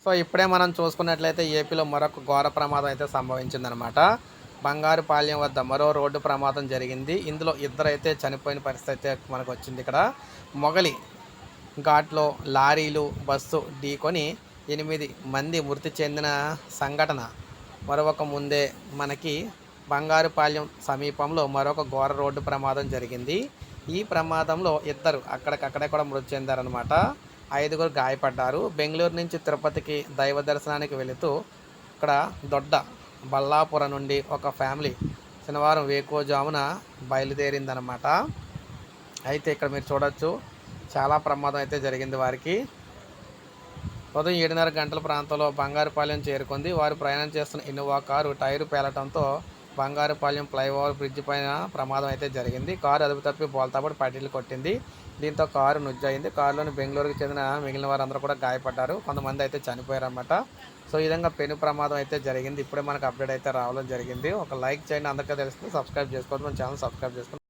So ఇప్పుడే మనం చూసుకున్నట్లయితే ఏపీలో మరొక ఘోర ప్రమాదం అయితే సంభవించిందనమాట. బంగారుపాలెం వద్ద మరో రోడ్డు ప్రమాదం జరిగింది. ఇందులో ఇద్దరైతే చనిపోయిన పరిస్థితి అయితే మనకొచ్చింది ఇక్కడ. మొగలి ఘాట్లో లారీలు, బస్సు ఢీకొని 8 మంది మృతి చెందిన సంఘటన మరొక ముందే మనకి బంగారుపాలెం సమీపంలో మరొక ఘోర రోడ్డు ప్రమాదం జరిగింది. ఈ ప్రమాదంలో ఇద్దరు అక్కడికక్కడే కూడా మృతి చెందారనమాట. 5గురు గాయపడ్డారు. బెంగళూరు నుంచి తిరుపతికి దైవ దర్శనానికి వెళుతూ ఇక్కడ దొడ్డ బల్లాపురం నుండి ఒక ఫ్యామిలీ శనివారం వేకువజామున బయలుదేరిందనమాట. అయితే ఇక్కడ మీరు చూడొచ్చు చాలా ప్రమాదం అయితే జరిగింది వారికి. ఉదయం 7:30 గంటల ప్రాంతంలో బంగారుపాలెం చేరుకుంది. వారు ప్రయాణం చేస్తున్న ఇన్నోవా కారు టైరు పేలటంతో బంగారుపాలెం ఫ్లైఓవర్ బ్రిడ్జి పైన ప్రమాదం అయితే జరిగింది. కారు అదుపు తప్పి బోల్తాపడి పట్టీలు కొట్టింది. దీంతో కారు నుజ్జయింది. కారులోని బెంగళూరుకు చెందిన మిగిలిన వారందరూ కూడా గాయపడ్డారు. కొంతమంది అయితే చనిపోయారన్నమాట. సో ఈ విధంగా పెను ప్రమాదం అయితే జరిగింది. ఇప్పుడే మనకు అప్డేట్ అయితే రావడం జరిగింది. ఒక లైక్ చేయండి, అందరికీ తెలుస్తుంది. సబ్స్క్రైబ్ చేసుకోవద్దు, మన ఛానల్ సబ్స్క్రైబ్ చేసుకోండి.